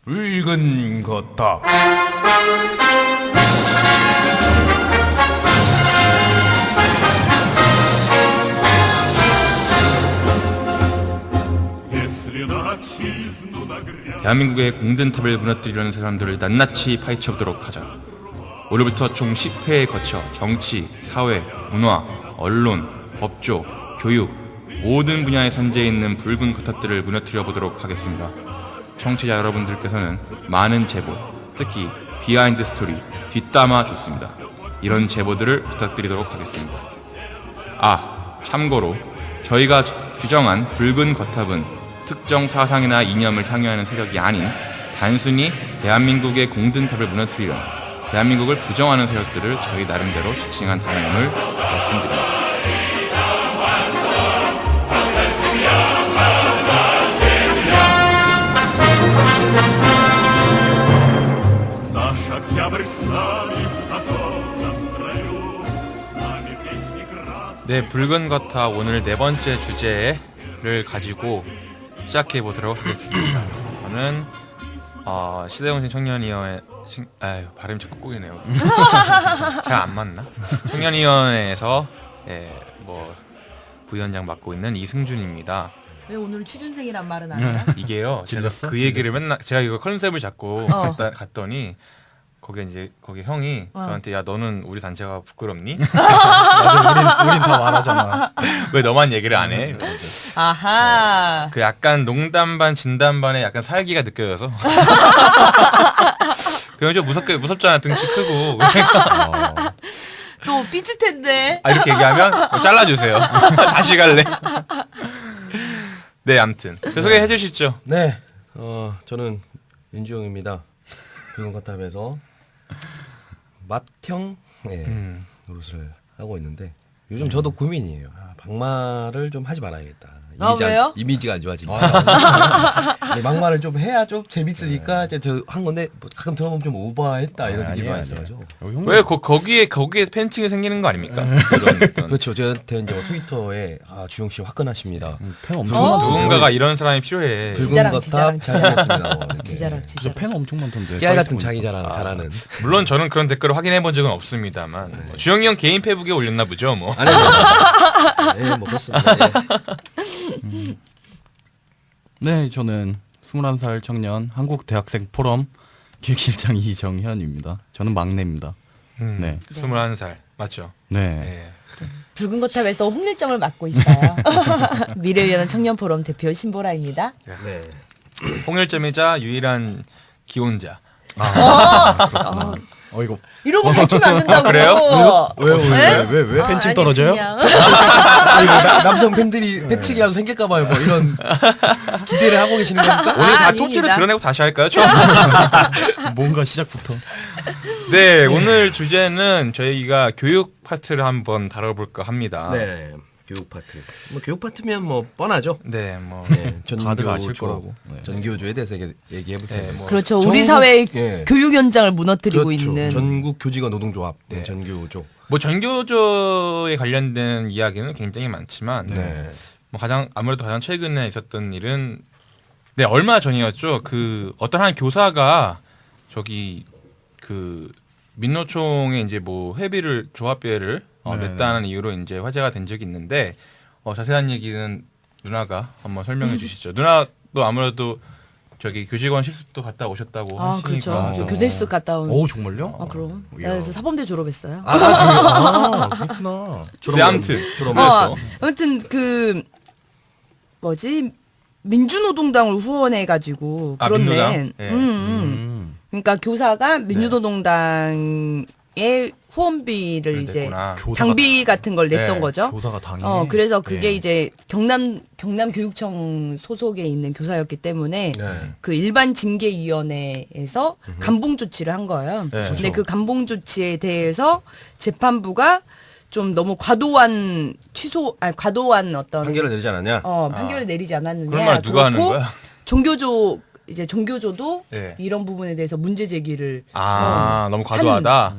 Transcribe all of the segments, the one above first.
붉은 거탑. 대한민국의 공든탑을 무너뜨리려는 사람들을 낱낱이 파헤쳐보도록 하자. 오늘부터 총 10회에 거쳐 정치, 사회, 문화, 언론, 법조, 교육 모든 분야에 산재해 있는 붉은 거탑들을 무너뜨려 보도록 하겠습니다. 청취자 여러분들께서는 많은 제보, 특히 비하인드 스토리, 뒷담화 좋습니다. 이런 제보들을 부탁드리도록 하겠습니다. 참고로 저희가 규정한 붉은 거탑은 특정 사상이나 이념을 향유하는 세력이 아닌 단순히 대한민국의 공든탑을 무너뜨리려 대한민국을 부정하는 세력들을 저희 나름대로 지칭한 단어임을 말씀드립니다. 네, 붉은 거탑 오늘 네 번째 주제를 가지고 시작해 보도록 하겠습니다. 저는 시대정신 청년위원회 발음이 자꾸 꼬이네요. 잘 안 맞나? 청년위원회에서 부위원장 맡고 있는 이승준입니다. 왜 오늘 취준생이란 말은 안 해요? 이게요. 제가 그 얘기를 맨날 제가 이거 컨셉을 잡고 갔더니 거기 형이 저한테 야 너는 우리 단체가 부끄럽니? 맞아, 우린 다 말하잖아. 왜 너만 얘기를 안 해? 아하. 그 약간 농담 반 진담 반에 약간 살기가 느껴져서. 그냥 좀 무섭잖아 등치 크고. 그러니까. 또 삐질 텐데. 이렇게 얘기하면 잘라주세요. 다시 갈래. 네, 아무튼 소개해 주시죠. 네, 저는 윤주영입니다. 붉은 거탑에서 맏형 노릇을 하고 있는데 요즘 저도 고민이에요. 막말을 좀 하지 말아야겠다. 왜요? 이미지가 안 좋아지니까. 막말을 좀 해야 좀 재밌으니까 저 한 건데 가끔 들어보면 좀 오버했다 이런 느낌이 많이 있어가지고. 왜 거기에 팬층이 생기는 거 아닙니까? 그렇죠. 저한테 이제 트위터에 주영 씨 화끈하십니다. 팬 엄청 많던데. 누군가가 이런 사람이 필요해. 붉은 거탑 잘했습니다. 지자랑. 진짜 팬 엄청 많던데. 깨알 같은 자기 자랑 잘하는. 물론 저는 그런 댓글을 확인해 본 적은 없습니다만 주영이 형 개인 페북에 올렸나 보죠, 뭐. 아니, 네, 뭐 그렇습니다. 네. 네, 저는 21살 청년 한국대학생 포럼 기획실장 이정현입니다. 저는 막내입니다. 네. 21살 맞죠? 네. 네. 붉은 거탑에서 홍일점을 맡고 있어요. 미래위원회 청년포럼 대표 신보라입니다. 네. 홍일점이자 유일한 기혼자. 이거 이런 거 밝히면 안 된다고. 그래요? 왜? 팬층 떨어져요? 아니, 남성 팬들이 패치기라도 생길까봐요. 뭐 이런 기대를 하고 계시는 겁니까? 오늘 다 아닙니다. 토지를 드러내고 다시 할까요? 처음. 뭔가 시작부터. 네, 오늘 주제는 저희가 교육 파트를 한번 다뤄볼까 합니다. 네. 교육 파트. 뭐 교육 파트면 뭐 뻔하죠. 네, 뭐. 네, 다들 아실 거라고. 네. 전교조에 대해서 얘기해 볼 텐데. 뭐. 그렇죠. 우리 사회의 예. 교육 현장을 무너뜨리고 그렇죠. 있는. 전국 교직원 노동조합. 네. 전교조. 뭐 전교조에 관련된 이야기는 굉장히 많지만 네. 뭐 아무래도 가장 최근에 있었던 일은 얼마 전이었죠. 그 어떤 한 교사가 그 민노총에 이제 뭐 조합비회를 냈다는 이유로 이제 화제가 된 적이 있는데 자세한 얘기는 누나가 한번 설명해 주시죠. 누나도 아무래도 교직원 실습도 갔다 오셨다고 하시니까. 그렇죠. 저 교대 실습 갔다 온. 오, 정말요? 그럼. 나 그래서 사범대 졸업했어요. 그렇구나. 네, 아무튼 아무튼 민주노동당을 후원해가지고 그렇네. 민노당? 네. 그러니까 교사가 민주노동당의 후원비를 냈구나. 이제 장비 같은 걸 냈던 네. 거죠. 교사가 당해. 그래서 그게 이제 경남교육청 소속에 있는 교사였기 때문에 네. 그 일반 징계위원회에서 감봉 조치를 한 거예요. 네. 근데 그 감봉 조치에 대해서 재판부가 좀 너무 과도한 어떤 판결을 내리지 않았냐? 판결을 내리지 않았느냐. 그런 말 누가 하는 거야? 종교조도 네. 이런 부분에 대해서 문제 제기를 너무 과도하다.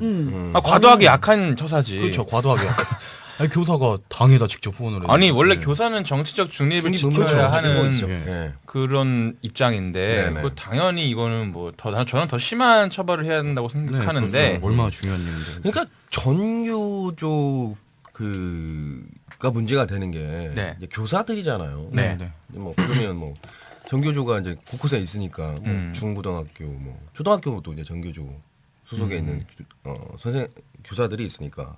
과도하게 약한 처사지. 그렇죠. 과도하게 약간. 아니, 교사가 당에다 직접 후원을 해요. 아니 원래 교사는 정치적 중립을 지켜야 하는 그렇죠. 예. 예. 그런 입장인데 네네. 그 당연히 이거는 뭐 저는 더 심한 처벌을 해야 된다고 생각하는데 그렇죠. 얼마나 중요한 일인데. 그러니까 전교조 그가 문제가 되는 게 네. 이제 교사들이잖아요. 네. 뭐 그러면 뭐 전교조가 이제 곳곳에 있으니까 뭐 중고등학교, 뭐 초등학교도 이제 전교조 소속에 있는 교사들이 있으니까.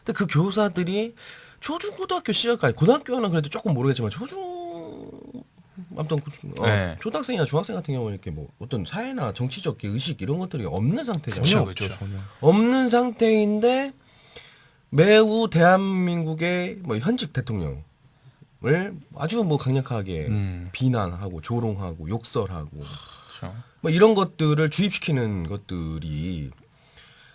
근데 그 교사들이 초중고등학교 시절까지 고등학교는 그래도 조금 모르겠지만 아무튼 네. 초등학생이나 중학생 같은 경우는 이렇게 뭐 어떤 사회나 정치적 의식 이런 것들이 없는 상태잖아요. 전혀 그렇죠. 없죠, 전혀. 없는 상태인데 매우 대한민국의 뭐 현직 대통령을 아주 뭐 강력하게 비난하고 조롱하고 욕설하고 그렇죠. 뭐 이런 것들을 주입시키는 것들이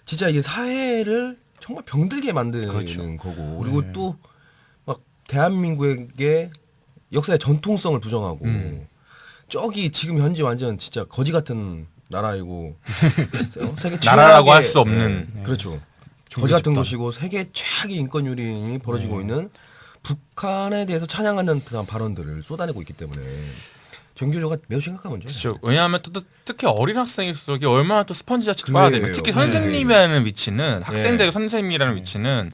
진짜 이게 사회를 정말 병들게 만드는 그렇죠. 거고 그리고 또 막 대한민국의 역사의 전통성을 부정하고 저기 지금 현재 완전 진짜 거지 같은 나라이고 세계 나라라고 최악의- 할 수 없는. 네, 그렇죠. 종교 거지 같은 집단. 곳이고 세계 최악의 인권 유린이 벌어지고 있는 북한에 대해서 찬양하는 듯한 발언들을 쏟아내고 있기 때문에 전교조가 매우 심각한 문제예요. 그렇죠. 왜냐하면 또 특히 어린 학생일수록 이게 얼마나 또 스펀지 자체도 그래요. 빠야 되고 특히 네. 선생님이라는 위치는 학생들 선생님이라는 위치는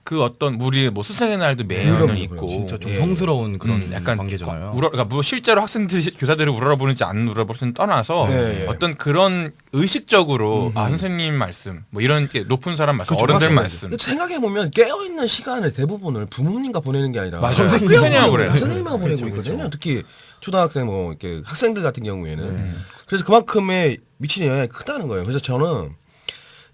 그 어떤 우리 뭐 스승의 날도 매년 그럼요, 있고 그럼요. 진짜 좀 예. 성스러운 그런 약간 관계잖아요. 그러니까 뭐 실제로 학생들이 교사들을 우러러보는지 안 우러러보는지 떠나서 예, 예. 어떤 그런 의식적으로 선생님 말씀 뭐 이런 게 높은 사람 말씀 그렇죠. 어른들 맞습니다. 말씀 생각해 보면 깨어 있는 시간을 대부분을 부모님과 보내는 게 아니라 맞아요. 선생님하고 선생님하고 보내요. 선생님하고 보내고 그렇죠, 있거든요. 그렇죠. 특히 초등학생 뭐 이렇게 학생들 같은 경우에는 그래서 그만큼의 미치는 영향이 크다는 거예요. 그래서 저는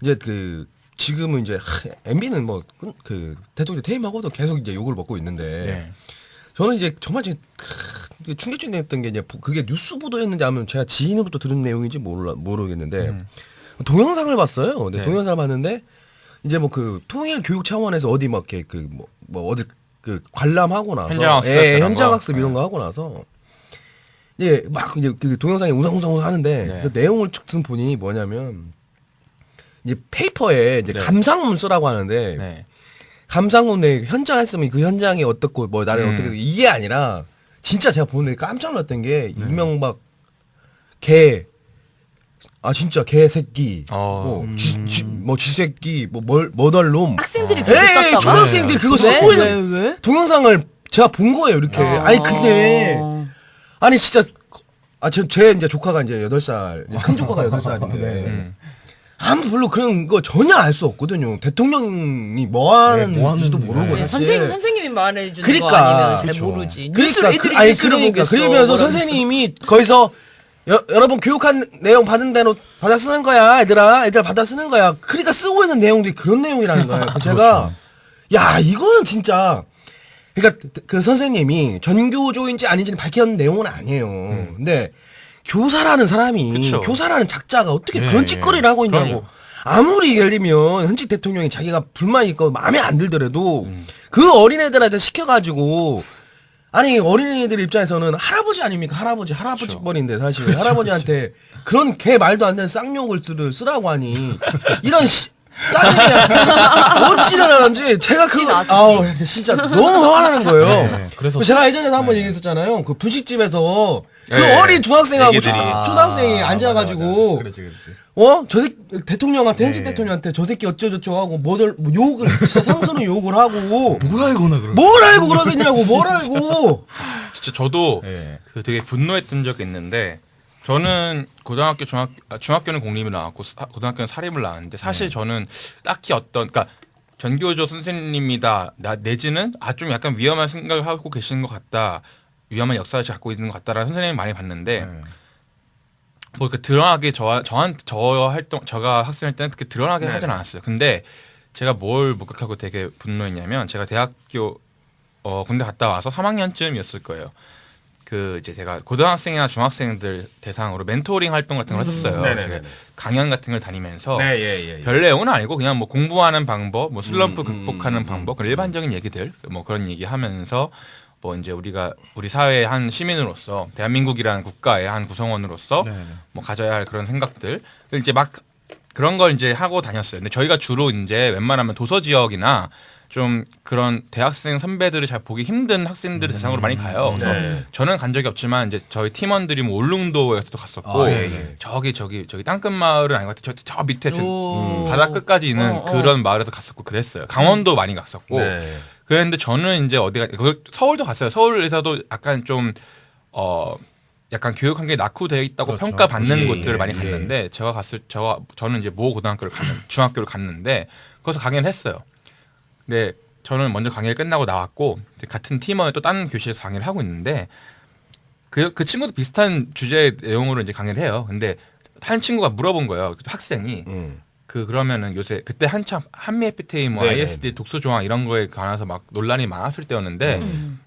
이제 그 지금은 이제 MB는 뭐 그 대통령 퇴임하고도 계속 이제 욕을 먹고 있는데 네. 저는 이제 정말 이제 충격적이었던 게 이제 그게 뉴스 보도였는지 아니면 제가 지인으로부터 들은 내용인지 모르겠는데 동영상을 봤어요. 근데 네. 동영상을 봤는데 이제 뭐 그 통일 교육 차원에서 어디 막 이렇게 그 뭐 어디 그 관람하고 나서 현장 학습 예, 그런 현장 거? 학습 이런 거 하고 나서 이제 막 이제 그 동영상에 우상우상 하는데 네. 그 내용을 쭉 보니 뭐냐면 이제 페이퍼에 이제 네. 감상문 쓰라고 하는데 네. 감상문 내 현장 했으면 그 현장이 어떻고 뭐 나는 어떻게 이게 아니라 진짜 제가 보는데 깜짝 놀랐던 게 이명박 개 진짜 개새끼 뭐 쥐새끼 뭐 머덜놈 학생들이 그렇게 썼다가? 초등학생들이 그거 왜? 쓰고 있는 왜? 동영상을 제가 본 거예요 이렇게 아니 근데 아니 진짜 제 이제 조카가 이제 8살 큰 조카가 8살인데 아무 별로 그런 거 전혀 알 수 없거든요. 대통령이 뭐 하는지도 모르고 네, 사실. 선생님이 말해주는 그러니까. 거 아니면 잘 그렇죠. 모르지. 그러니까 애들이 아니 뉴스를 그러니까 보겠어. 그러면서 뭐라겠어. 선생님이 거기서 여러분 교육한 내용 받은 대로 받아 쓰는 거야 얘들아 받아 쓰는 거야. 그러니까 쓰고 있는 내용들이 그런 내용이라는 거예요. 제가 야 이거는 진짜 그러니까 그 선생님이 전교조인지 아닌지는 밝힌 내용은 아니에요. 근데 교사라는 사람이 그쵸. 교사라는 작자가 어떻게 예, 그런 짓거리를 하고 있냐고. 그럼요. 아무리 예를 들면 현직 대통령이 자기가 불만이 있고 마음에 안 들더라도 그 어린애들한테 시켜가지고 아니 어린이들 입장에서는 할아버지 아닙니까 할아버지 뻘인데 사실 할아버지한테 그런 개 말도 안 되는 쌍욕을 쓰라고 하니 이런 짜증이야 어찌나 제가 씨 그거 나왔어, 진짜 너무 화가 나는 거예요. 네, 그래서 제가 예전에도 한번 얘기했었잖아요. 그 분식집에서 그 네. 어린 중학생하고 애기들이. 초등학생이 앉아가지고 그렇지. 저 대통령한테 현직 대통령한테 저 새끼 어쩌저쩌고 하고 뭐 욕을 진짜 상스러운 욕을 하고 뭘 알고나 그러 뭘 알고 그러느냐고 뭘 알고 진짜 저도 네. 그 되게 분노했던 적이 있는데 저는 고등학교 중학교는 공립을 나왔고 고등학교는 사립을 나왔는데 사실 저는 딱히 그러니까 전교조 선생님이다 내지는 좀 약간 위험한 생각을 하고 계시는 것 같다 위험한 역사를 갖고 있는 것 같다라는 선생님이 많이 봤는데 뭐 이렇게 드러나게 제가 학생일 때는 그렇게 드러나게 하진 않았어요. 근데 제가 뭘 목격하고 되게 분노했냐면 제가 대학교 군대 갔다 와서 3학년쯤이었을 거예요. 그 이제 제가 고등학생이나 중학생들 대상으로 멘토링 활동 같은 걸 했었어요. 네네네. 강연 같은 걸 다니면서 예. 별 내용은 아니고 그냥 뭐 공부하는 방법, 뭐 슬럼프 극복하는 방법, 그런 일반적인 얘기들 뭐 그런 얘기하면서 뭐 이제 우리 사회의 한 시민으로서 대한민국이라는 국가의 한 구성원으로서 뭐 가져야 할 그런 생각들 이제 막 그런 걸 이제 하고 다녔어요. 근데 저희가 주로 이제 웬만하면 도서 지역이나 좀 그런 대학생 선배들을 잘 보기 힘든 학생들을 대상으로 많이 가요. 그래서 네. 저는 간 적이 없지만 이제 저희 팀원들이 뭐 울릉도에서도 갔었고 아, 예. 저기 땅끝 마을은 아닌 것 같아요. 저 밑에 오. 바다 끝까지 있는 그런 마을에서 갔었고 그랬어요. 강원도 많이 갔었고 네. 그랬는데 저는 이제 서울도 갔어요. 서울에서도 약간 좀 약간 교육 환경이 낙후되어 있다고 그렇죠. 평가받는 예, 곳들을 예, 많이 예. 갔는데 저는 이제 모 고등학교를 중학교를 갔는데 거기서 강의를 했어요. 근데 저는 먼저 강의를 끝나고 나왔고 이제 같은 팀원이 또 다른 교실에서 강의를 하고 있는데 그 친구도 비슷한 주제 내용으로 이제 강의를 해요. 근데 한 친구가 물어본 거예요. 학생이 그러면은 요새 그때 한참 한미 FTA 뭐 네네. ISD 독소 조항 이런 거에 관해서 막 논란이 많았을 때였는데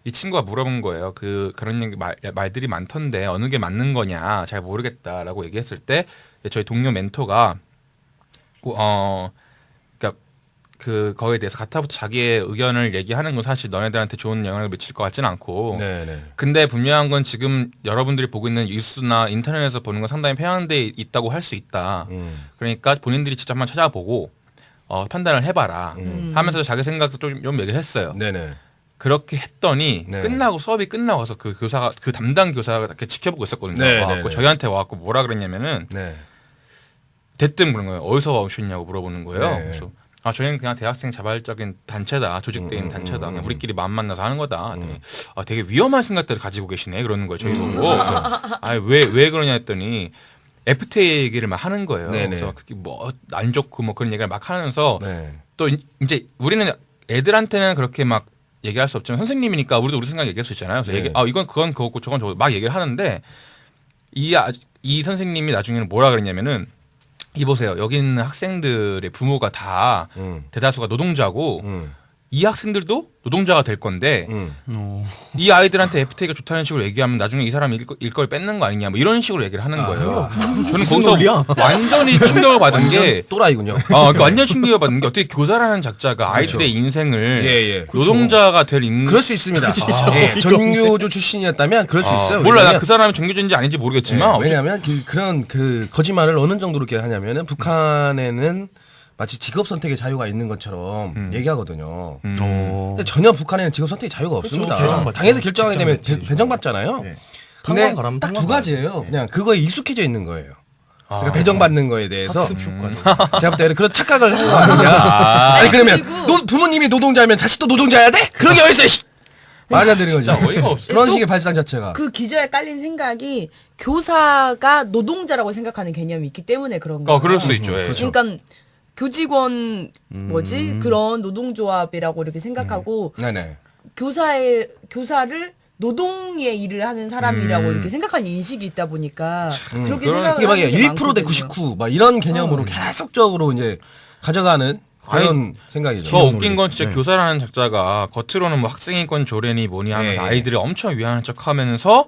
이 친구가 물어본 거예요. 그런 얘기 말들이 많던데 어느 게 맞는 거냐 잘 모르겠다라고 얘기했을 때 저희 동료 멘토가 거기에 대해서 가타부터 자기의 의견을 얘기하는 건 사실 너네들한테 좋은 영향을 미칠 것 같지는 않고 네네. 근데 분명한 건 지금 여러분들이 보고 있는 뉴스나 인터넷에서 보는 건 상당히 편향돼 있다고 할 수 있다. 그러니까 본인들이 직접 한번 찾아보고 판단을 해봐라 하면서 자기 생각도 좀 얘기를 했어요. 네네. 그렇게 했더니 네. 수업이 끝나고서 그 담당 교사가 이렇게 지켜보고 있었거든요. 네, 와갖고 네, 네. 저희한테 와갖고 뭐라 그랬냐면은 네. 대뜸 그런 거예요. 어디서 오셨냐고 물어보는 거예요. 네. 그래서 저희는 그냥 대학생 자발적인 단체다. 조직되어 있는 단체다. 그냥 우리끼리 마음 만나서 하는 거다. 그랬더니 되게 위험한 생각들을 가지고 계시네. 그러는 거예요. 저희 보고. 그래서 왜 그러냐 했더니 FTA 얘기를 막 하는 거예요. 네네. 그래서 그게 뭐 안 좋고 뭐 그런 얘기를 막 하면서 네. 또 이제 우리는 애들한테는 그렇게 막 얘기할 수 없지만 선생님이니까 우리도 우리 생각 얘기할 수 있잖아요. 그래서 네. 이건 그건 그거고 저건 저거 막 얘기를 하는데 이 선생님이 나중에는 뭐라 그랬냐면은 이보세요. 여기 있는 학생들의 부모가 다 대다수가 노동자고 이 학생들도 노동자가 될 건데 이 아이들한테 FTA가 좋다는 식으로 얘기하면 나중에 이 사람이 일걸 뺏는 거 아니냐 뭐 이런 식으로 얘기를 하는 거예요. 저는 거기서 논리야? 완전히 충격을 받은 게 또라이군요. 그러니까 완전 충격을 받은 게 어떻게 교사라는 작자가 아이들의 인생을 예. 노동자가 될 그럴 수 있습니다. 예, 전교조 출신이었다면 그럴 수 있어요. 몰라 나 왜냐면- 그 사람이 정규조인지 아닌지 모르겠지만 왜냐하면 그런 거짓말을 어느 정도로 이렇게 하냐면은 북한에는 마치 직업 선택의 자유가 있는 것처럼 얘기하거든요. 근데 전혀 북한에는 직업 선택의 자유가 없습니다. 배정받죠. 당에서 결정하게 되면 직접 배정받잖아요. 네. 근데 탄광 가라면 딱 두 탄광 가지예요. 그냥 그거에 익숙해져 있는 거예요. 그러니까 배정받는 거에 대해서 학습 효과죠. 제가 볼 때는 그런 착각을 한 거 아니냐. 아니 그러면 그리고- 부모님이 노동자면 자식도 노동자야 돼? 그런 게 어딨어? 씨. 말이 안 되는 거죠. 진짜 어이가 없어. 그런 또 식의 발상 자체가. 그 기저에 깔린 생각이 교사가 노동자라고 생각하는 개념이 있기 때문에 그런 거예요. 그럴 수 있죠. 예. 그렇죠. 그러니까 교직원 그런 노동조합이라고 이렇게 생각하고 네네. 교사를 노동의 일을 하는 사람이라고 이렇게 생각하는 인식이 있다 보니까 그렇게 생각을 이게 막 하는 게 1% 대 많거든요. 99, 막 이런 개념으로 계속적으로 이제 가져가는 그런 생각이죠. 저 웃긴 건 진짜 교사라는 작자가 겉으로는 뭐 학생인권 조례니 뭐니 하면서 네. 아이들을 엄청 위하는 척하면서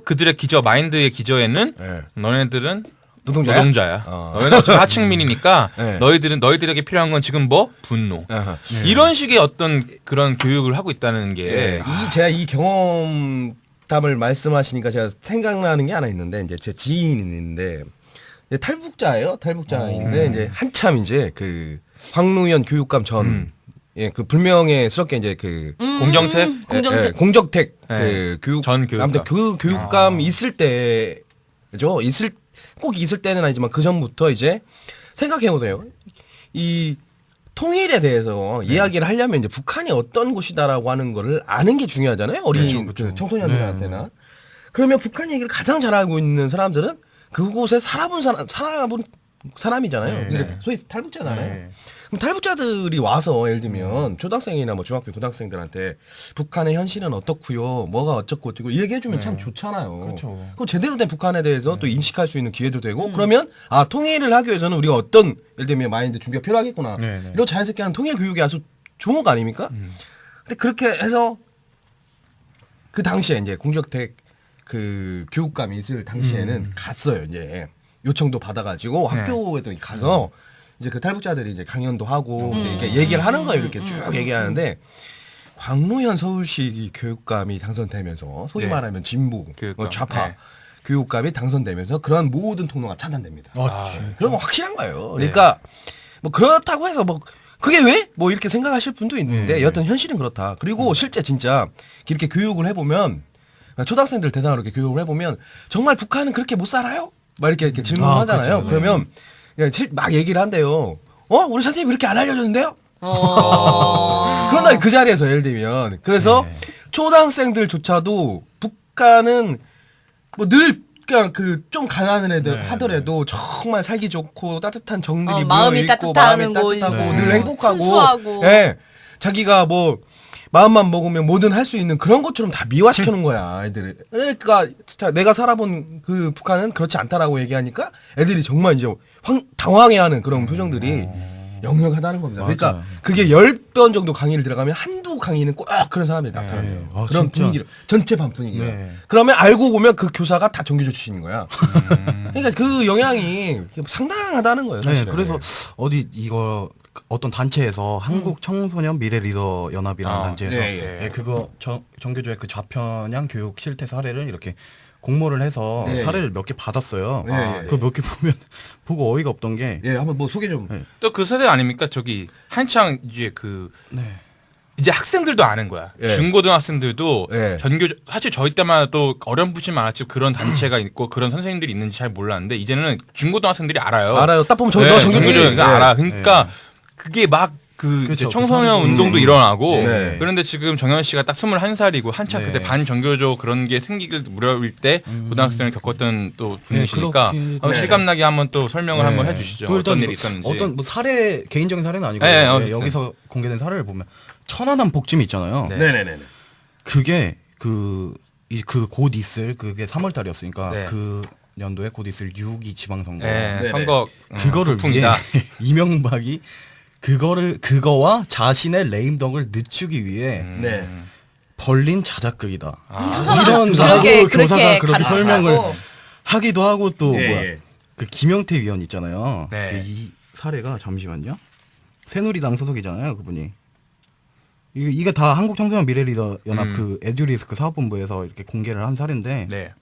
그들의 마인드의 기저에는 네. 너네들은 노동자야? 노동자야. 너희는 어차피 하층민이니까 네. 너희들에게 필요한 건 지금 뭐 분노. 아하. 이런 식의 어떤 그런 교육을 하고 있다는 게 예. 제가 이 경험담을 말씀하시니까 제가 생각나는 게 하나 있는데 이제 제 지인이 있는데 이제 탈북자예요. 탈북자인데 이제 한참 이제 그 황루현 교육감 전 예, 그 불명예스럽게 이제 그 공정택 공정택. 공정택 네. 그 교육 전 교육감. 아무튼 그 교육감 있을 때죠. 꼭 있을 때는 아니지만 그 전부터 이제 생각해 보세요. 이 통일에 대해서 이야기를 하려면 이제 북한이 어떤 곳이다라고 하는 거를 아는 게 중요하잖아요. 어린 그 청소년들한테나. 그러면 북한 얘기를 가장 잘 알고 있는 사람들은 그곳에 살아본 사람이잖아요. 근데 소위 탈북자잖아요. 그럼 탈북자들이 와서 예를 들면 초등학생이나 뭐 중학교 고등학생들한테 북한의 현실은 어떻고요, 뭐가 어쩌고 어쩌고 얘기해주면 참 좋잖아요. 그렇죠. 그럼 제대로 된 북한에 대해서 또 인식할 수 있는 기회도 되고 그러면 통일을 하기 위해서는 우리가 어떤 예를 들면 마인드 준비가 필요하겠구나. 이런 자연스럽게 하는 통일 교육이 아주 좋은 거 아닙니까? 근데 그렇게 해서 그 당시에 이제 공정택 그 교육감이 있을 당시에는 갔어요. 이제 요청도 받아가지고 학교에도 가서 이제 그 탈북자들이 이제 강연도 하고 이렇게 얘기를 하는 거예요. 이렇게 쭉 얘기하는데 광로현 서울시 교육감이 당선되면서 소위 말하면 진보, 교육감. 좌파 네. 교육감이 당선되면서 그런 모든 통로가 차단됩니다. 그건 확실한 거예요. 그러니까 뭐 그렇다고 해서 뭐 그게 왜? 뭐 이렇게 생각하실 분도 있는데 여하튼 현실은 그렇다. 그리고 실제 진짜 이렇게 교육을 해보면 초등학생들 대상으로 이렇게 교육을 해보면 정말 북한은 그렇게 못 살아요? 막 이렇게 질문을 하잖아요. 그렇죠. 그러면 막 얘기를 한대요. 우리 선생님이 이렇게 안 알려줬는데요? 그런다 그 자리에서 예를 들면 그래서 초등학생들조차도 북한은 뭐 늘 그냥 그 좀 가난한 애들 하더라도 정말 살기 좋고 따뜻한 정들이 마음이 모여있고 따뜻하는 마음이 따뜻하고 곳이고, 늘 행복하고 순수하고. 예. 자기가 뭐 마음만 먹으면 뭐든 할 수 있는 그런 것처럼 다 미화시켜 놓은 거야 애들이. 그러니까 진짜 내가 살아본 그 북한은 그렇지 않다라고 얘기하니까 애들이 정말 이제 당황해하는 그런 표정들이 역력하다는 겁니다. 그러니까 맞아요. 그게 10번 정도 강의를 들어가면 한두 강의는 꼭 그런 사람이 나타나요. 아, 그런 진짜. 분위기를 전체 반 분위기를. 네. 그러면 알고 보면 그 교사가 다 정규조 출신인 거야. 그러니까 그 영향이 상당하다는 거예요. 네, 사실은. 그래서 이거 어떤 단체에서 한국 청소년 미래 리더 연합이라는 단체에서 네, 그거 정교조의 그 좌편향 교육 실태 사례를 이렇게 공모를 해서 네, 사례를 몇 개 받았어요. 네, 그 몇 개 보면 보고 어이가 없던 게 예, 한번 뭐 소개 좀. 또 그 세대 아닙니까? 저기 한창 이제 이제 학생들도 아는 거야. 예. 중고등학생들도 예. 전교 사실 저희 때만 해도 어렴풋이 많았지 그런 단체가 있고 그런 선생님들이 있는지 잘 몰랐는데 이제는 중고등학생들이 알아요. 알아요. 딱 보면 네, 너 정규조 정규조니까 알아. 그러니까 그게 막 그 그렇죠. 청소년 그 운동도 일어나고 네. 그런데 지금 정현 씨가 딱 21살이고 한창 네. 그때 반정교조 그런 게 생기길 무렵일 때 고등학생을 겪었던 또 분이시니까 그렇긴 한번 네. 실감나게 한번 또 설명을 네. 한번 해주시죠. 그 일단 어떤 일이 있었는지. 어떤 뭐 사례 개인적인 사례는 아니고 네, 요 어쨌든. 여기서 공개된 사례를 보면 천안함 복짐 있잖아요. 네. 네네네. 그게 그 곧 있을 그게 3월달이었으니까 네. 그 연도에 곧 있을 6.2 지방선거 네, 네네. 선거 그거를 위해 폭풍이다. 이명박이 그거와 자신의 레임덕을 늦추기 위해 네. 벌린 자작극이다. 이런 그렇게 하고 교사가 그렇게 가르쳤다고? 설명을 하기도 하고 또 예, 뭐야 예. 그 김영태 위원 있잖아요. 네. 그 이 사례가 잠시만요. 새누리당 소속이잖아요, 그분이. 이게 다 한국 청소년 미래 리더 연합 그 에듀리스크 사업본부에서 이렇게 공개를 한 사례인데 네.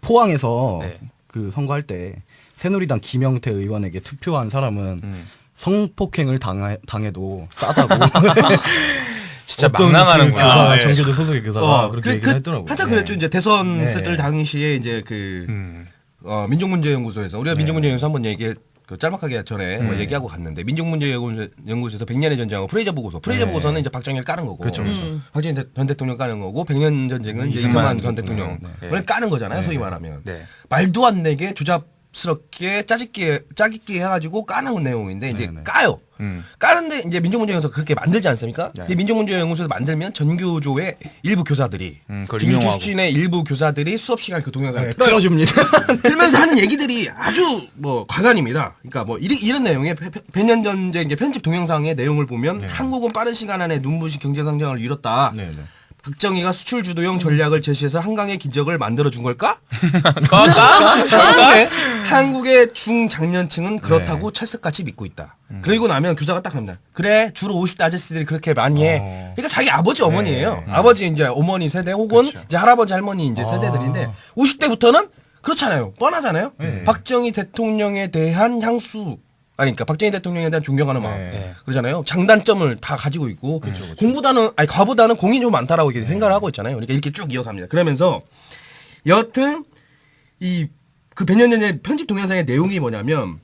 포항에서 네. 그 선거할 때 새누리당 김영태 의원에게 투표한 사람은 성폭행을 당해도 싸다고. 진짜 어떤 망랑하는구나. 그 교사, 네. 정교조 소속의 교사가 그렇게 얘기를 했더라고요. 한참 네. 그랬죠. 이제 대선 네. 있을 때 당시에 이제 그 민족문제연구소에서 우리가 민족문제연구소 한번 그 짤막하게 전에 뭐 얘기하고 갔는데 민족문제연구소에서 100년의 전쟁하고 프레이저 보고서 보고서는 이제 박정희를 까는 거고 박정희 전 대통령 까는 거고 100년 전쟁은 이제 이승만 전 대통령을 까는 거잖아요. 소위 말하면 네. 말도 안 되게 조잡스럽게 짜깁기 해가지고 까는 내용인데 이제 네. 까요. 까는데 이제 민족문제연구소 그렇게 만들지 않습니까? 네. 이제 민족문제연구소에서 만들면 전교조의 일부 교사들이 그걸 김일주 인용하고. 출신의 일부 교사들이 수업 시간 그 동영상을 네, 틀어요. 틀어줍니다. 들면서 하는 얘기들이 아주 뭐 과간입니다. 그러니까 뭐 이런 내용의 100년 전쟁 이제 편집 동영상의 내용을 보면 한국은 빠른 시간 안에 눈부신 경제 성장을 이뤘다. 네, 네. 박정희가 수출 주도형 전략을 제시해서 한강의 기적을 만들어 준 걸까? 한국의 중장년층은 그렇다고 철석같이 믿고 있다. 그리고 나면 교사가 딱 합니다. 그래 주로 50대 아저씨들이 그렇게 많이 해. 그러니까 자기 아버지 어머니예요. 아버지 이제 어머니 세대 혹은 이제 할아버지 할머니 이제 세대들인데 50대부터는 그렇잖아요. 뻔하잖아요. 박정희 대통령에 대한 향수. 아니, 그러니까 박정희 대통령에 대한 존경하는 마음. 그러잖아요. 장단점을 다 가지고 있고 과보다는 공이 좀 많다라고 이렇게 생각을 하고 있잖아요. 그러니까 이렇게 쭉 이어갑니다. 그러면서 여튼 그 100년 전의 편집 동영상의 내용이 뭐냐면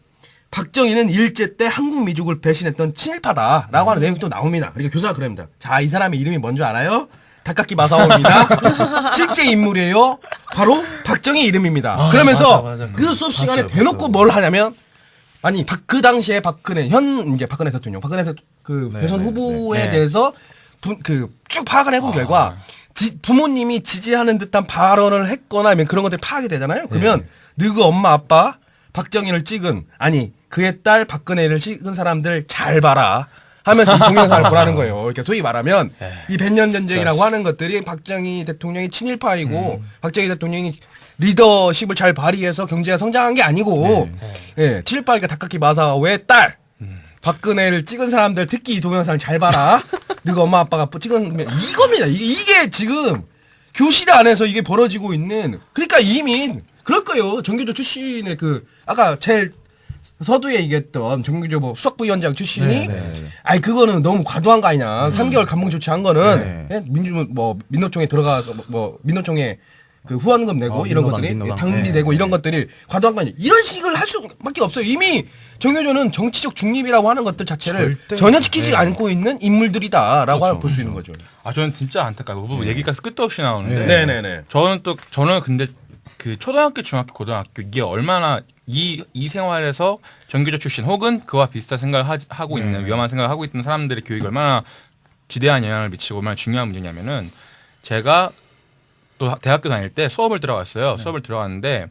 박정희는 일제 때 한국 미국을 배신했던 친일파다라고 하는 내용이 또 나옵니다. 그러니까 교사가 그럽니다. 자, 이 사람의 이름이 뭔지 알아요? 다카키 마사오입니다. 실제 인물이에요. 바로 박정희 이름입니다. 그러면서 맞아. 그 수업 시간에 봤어요, 대놓고 봤어요. 뭘 하냐면 아니 그 당시에 박근혜 대통령 대선 후보에 대해서 쭉 파악을 해본 결과 부모님이 지지하는 듯한 발언을 했거나 아니면 그런 것들이 파악이 되잖아요. 그러면 너희 엄마 아빠 박정희를 찍은 그의 딸 박근혜를 찍은 사람들 잘 봐라 하면서 이 동영상을 보라는 거예요. 그러니까 소위 말하면 이 100년 전쟁이라고 하는 것들이 박정희 대통령이 친일파이고 박정희 대통령이 리더십을 잘 발휘해서 경제가 성장한 게 아니고 예, 친일파니까 다카키 마사오의 딸 박근혜를 찍은 사람들 특히 이 동영상을 잘 봐라. 너가 엄마 아빠가 찍은 이겁니다. 이게 지금 교실 안에서 이게 벌어지고 있는 그러니까 이미 그럴 거예요. 전교조 출신의 아까 제일 서두에 얘기했던 정규조 뭐 수석부위원장 출신이 네. 아니 그거는 너무 과도한 거 아니냐. 3개월 감봉 조치한 거는 네. 민노총에 들어가서 민노총에 그 후원금 내고 이런 민노당, 것들이 민노당. 당비 네. 내고 이런 것들이 과도한 거 아니냐. 이런 식을 할 수밖에 없어요. 이미 정규조는 정치적 중립이라고 하는 것들 자체를 절대 전혀 지키지 네. 않고 있는 인물들이다라고 그렇죠, 볼 수 있는 거죠. 아 저는 진짜 안타까워. 뭐 얘기가 끝도 없이 나오는데. 네네네. 저는 근데 그 초등학교, 중학교, 고등학교 이게 얼마나 이 생활에서 정규조 출신 혹은 그와 비슷한 생각을 하고 있는 위험한 생각을 하고 있는 사람들의 교육이 얼마나 지대한 영향을 미치고 얼마나 중요한 문제냐면은 제가 또 대학교 다닐 때 수업을 들어갔어요. 수업을 들어갔는데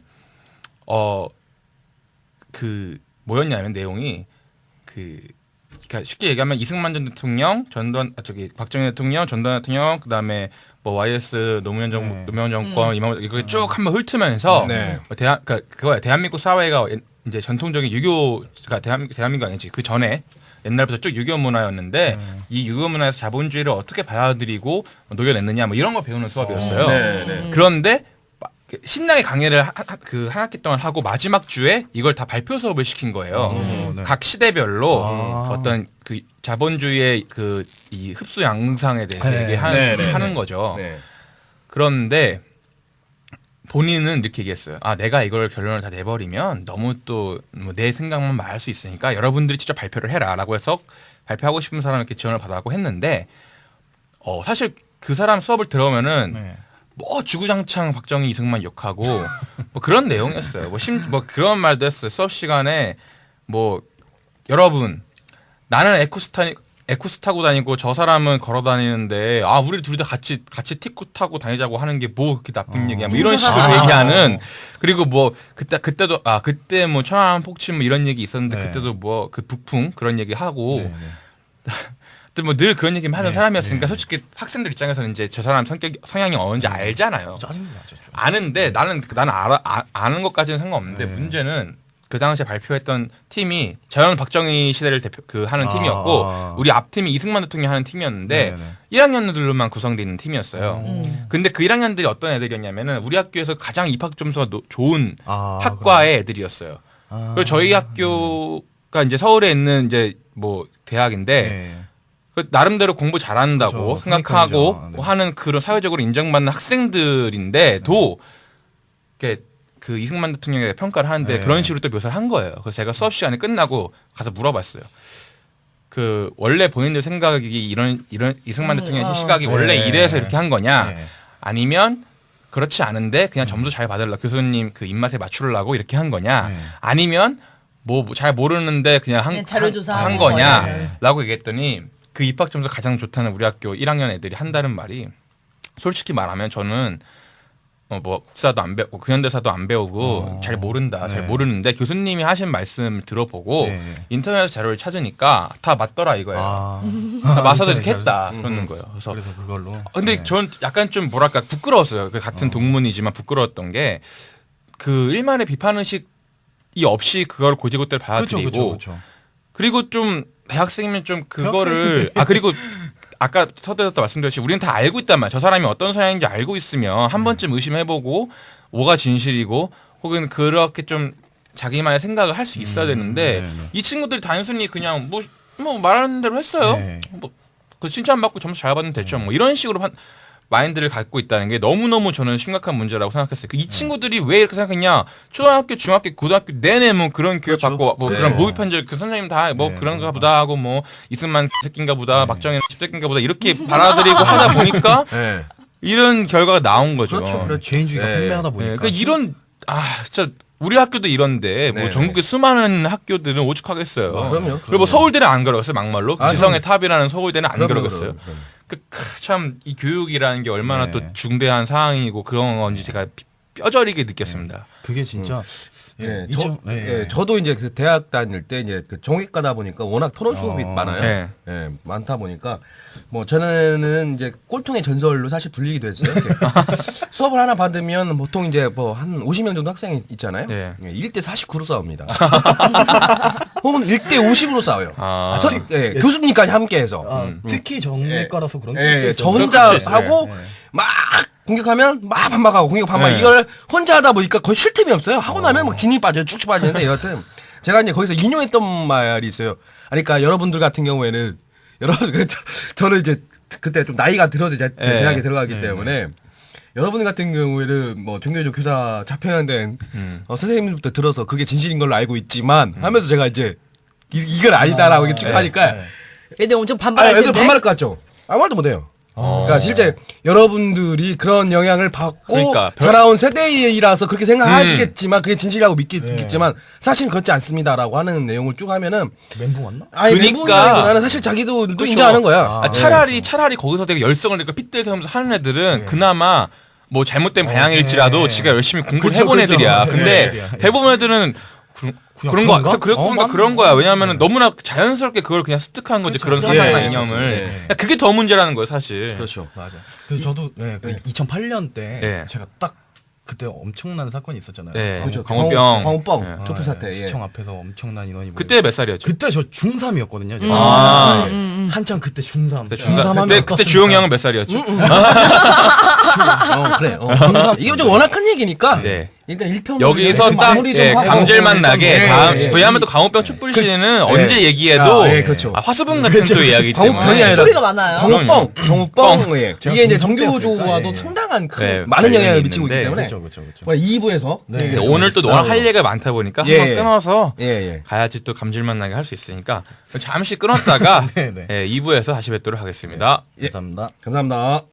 그 뭐였냐면 내용이 그러니까 쉽게 얘기하면 이승만 전 대통령, 박정희 대통령, 전두환 대통령, 그다음에 뭐 YS 노무현 정권 이거 쭉 한번 훑으면서 네. 그러니까 그거야. 대한민국 사회가 이제 전통적인 유교가 대한민국 아니지 그 전에 옛날부터 쭉 유교 문화였는데 이 유교 문화에서 자본주의를 어떻게 받아들이고 녹여냈느냐 뭐 이런 거 배우는 수업이었어요. 그런데 신나게 강의를 한 학기 동안 하고 마지막 주에 이걸 다 발표 수업을 시킨 거예요. 네. 각 시대별로 어떤 그 자본주의의 그 이 흡수 양상에 대해서 네. 얘기하는 거죠. 네. 그런데 본인은 이렇게 얘기했어요. 아, 내가 이걸 결론을 다 내버리면 너무 또 내 생각만 말할 수 있으니까 여러분들이 직접 발표를 해라라고 해서 발표하고 싶은 사람 이렇게 지원을 받아고 했는데 사실 그 사람 수업을 들어오면은 네. 뭐 주구장창 박정희 이승만 욕하고 뭐 그런 내용이었어요. 뭐 그런 말도 했어요. 수업 시간에 뭐 여러분 나는 에쿠스 타고 다니고 저 사람은 걸어 다니는데 아 우리 둘 다 같이 티쿠 타고 다니자고 하는 게 뭐 그렇게 나쁜 얘기야 뭐 이런 식으로 얘기하는 그리고 뭐 그때도 그때 뭐 천안함 폭침 뭐 이런 얘기 있었는데 네. 그때도 뭐 그 북풍 그런 얘기 하고 네, 네. 뭐 늘 그런 얘기만 하는 네, 사람이었으니까 솔직히 학생들 입장에서는 이제 저 사람 성향이 어떤지 알잖아요. 짜증나죠. 좀. 아는데 나는 아는 것까지는 상관없는데 문제는 그 당시에 발표했던 팀이 자연 박정희 시대를 하는 팀이었고 우리 앞팀이 이승만 대통령이 하는 팀이었는데 네네. 1학년들로만 구성되어 있는 팀이었어요. 근데 그 1학년들이 어떤 애들이었냐면은 우리 학교에서 가장 입학 점수가 좋은 학과의 애들이었어요. 그리고 저희 학교가 이제 서울에 있는 이제 뭐 대학인데 네. 그 나름대로 공부 잘한다고 그렇죠. 생각하고 상위권이죠. 네. 하는 그런 사회적으로 인정받는 학생들인데도 이렇게 그 이승만 대통령에 평가를 하는데 네. 그런 식으로 또 묘사를 한 거예요. 그래서 제가 수업 시간에 끝나고 가서 물어봤어요. 그 원래 본인들 생각이 이런 이승만 대통령의 시각이 네. 원래 이래서 이렇게 한 거냐? 네. 아니면 그렇지 않은데 그냥 점수 잘 받으려 교수님 그 입맛에 맞추려고 이렇게 한 거냐? 네. 아니면 뭐 잘 모르는데 그냥 그냥 자료조사하고 한 네. 거냐라고 얘기했더니 그 입학 점수 가장 좋다는 우리 학교 1학년 애들이 한다는 말이 솔직히 말하면 저는 뭐 국사도 안 배우고 근현대사도 안 배우고 잘 모른다, 잘 네. 모르는데 교수님이 하신 말씀을 들어보고 네. 인터넷 자료를 찾으니까 다 맞더라 이거예요. 다 아, 맞아서 이렇게 했다 그러는 거예요. 그래서 그래서 그걸로. 근데 네. 전 약간 좀 뭐랄까 부끄러웠어요. 그 같은 동문이지만 부끄러웠던 게 그 일만의 비판 의식이 없이 그걸 고지고대로 받아들이고 그렇죠. 그리고 좀 대학생이면 좀 그거를 그리고 아까 서두에서 말씀드렸듯이 우리는 다 알고 있단 말이야. 저 사람이 어떤 성향인지 알고 있으면 한 번쯤 의심해보고 뭐가 진실이고 혹은 그렇게 좀 자기만의 생각을 할 수 있어야 되는데 네네. 이 친구들이 단순히 그냥 뭐 말하는 대로 했어요. 네. 그 칭찬받고 점수 잘 받으면 됐죠. 뭐 이런 식으로 마인드를 갖고 있다는 게 너무너무 저는 심각한 문제라고 생각했어요. 이 친구들이 왜 이렇게 생각했냐? 초등학교, 중학교, 고등학교 내내 뭐 그런 교육 그렇죠. 받고 뭐 네. 그런 모의 편지 그 선생님 다 뭐 네. 그런가 보다 하고 뭐 이승만 새끼인가 보다, 박정희 새끼인가 보다 이렇게 받아들이고 하다 보니까 네. 이런 결과가 나온 거죠. 그렇죠. 개인주의가 네. 팽배하다 네, 보니까. 그러니까 이런 진짜 우리 학교도 이런데 뭐 네. 전국의 수많은 학교들은 오죽하겠어요. 그럼요. 그리고 뭐 서울대는 안 그러겠어요, 막말로. 아, 지성의 탑이라는 서울대는 안 그럼요, 그러겠어요. 그럼요. 참 이 교육이라는 게 얼마나 네. 또 중대한 사항이고 그런 건지 제가 뼈저리게 느꼈습니다. 그게 진짜 예, 네. 저도 이제 그 대학 다닐 때 이제 그 정외과다 보니까 워낙 토론 수업이 많아요. 네. 예, 많다 보니까 뭐 저는 이제 꼴통의 전설로 사실 불리기도 했어요. 이렇게 수업을 하나 받으면 보통 이제 뭐 한 50명 정도 학생이 있잖아요. 네. 예, 1대 49로 싸웁니다. 혹은 1대 50으로 싸워요. 교수님까지 함께해서. 특히 정례과라서 그런 게 예, 있어요. 저 혼자 그렇지. 하고 네. 막 공격하면 막 반박하고 공격 반박 네. 이걸 혼자 하다 보니까 거의 쉴 틈이 없어요. 하고 나면 막 진이 빠져요. 쭉쭉 빠지는데 여하튼 제가 이제 거기서 인용했던 말이 있어요. 아니, 그러니까 여러분들 같은 경우에는 저는 이제 그때 좀 나이가 들어서 이제 대학에 들어가기 때문에 여러분 같은 경우에는 뭐 종교적 교사 자평하는 선생님부터 들어서 그게 진실인 걸로 알고 있지만 하면서 제가 이제 이건 아니다라고 이렇게 쭉 하니까 애들 엄청 반발할 애들 텐데. 반말할 것 같죠? 아무 말도 못해요. 그러니까 실제 여러분들이 그런 영향을 받고 그러니까 자라온 세대이라서 그렇게 생각하시겠지만 그게 진실이라고 믿겠지만 사실 그렇지 않습니다라고 하는 내용을 쭉 하면은 멘붕 왔나? 아니 그러니까. 멘붕이라기보다는 사실 자기도 그렇죠. 인정하는 거야. 차라리 거기서 되게 열성을 내고 핏대 세우면서 하는 애들은 그나마 뭐 잘못된 방향일지라도 지가 열심히 공부를 그쵸, 해본 그쵸. 애들이야. 근데 대부분 애들은 그런 거, 그런가? 그런 거야. 왜냐하면 너무나 자연스럽게 그걸 그냥 습득한 거지. 그런 사상이나 이념을. 그러니까 그게 더 문제라는 거예요, 사실. 그렇죠. 맞아. 그래서 저도 그 2008년 때 예. 제가 딱 그때 엄청난 사건이 있었잖아요. 네. 그렇죠. 광우병. 광우병 예. 촛불 사태. 예. 시청 앞에서 엄청난 인원이 그때 몇 살이었죠? 그때 저 중3이었거든요. 아, 한창 그때 중3. 그때 그때 주용이 형은 몇 살이었죠? 그래. 중3. 이게 좀 워낙 큰 얘기니까 네. 일단 1편 여기서 딱 감질만 나게 다음 왜냐하면 또 광우병 촛불 시위는 언제 얘기해도 그렇죠. 화수분 같은 또 이야기 광우병이 때문에 아니라 스토리가 많아요. 광우병. 예. 이게 이제 중3 정교조와도 때였으니까, 상당한 큰 네, 많은 영향을 관련이 미치고 있기 있는데. 때문에 그렇죠, 그렇죠. 2부에서 네, 오늘 또 워낙 할 얘기가 많다 보니까 예, 한번 예. 끊어서 예. 가야지 또 감질만 나게 할 수 있으니까 잠시 끊었다가 네, 네. 2부에서 다시 뵙도록 하겠습니다. 감사합니다. 감사합니다.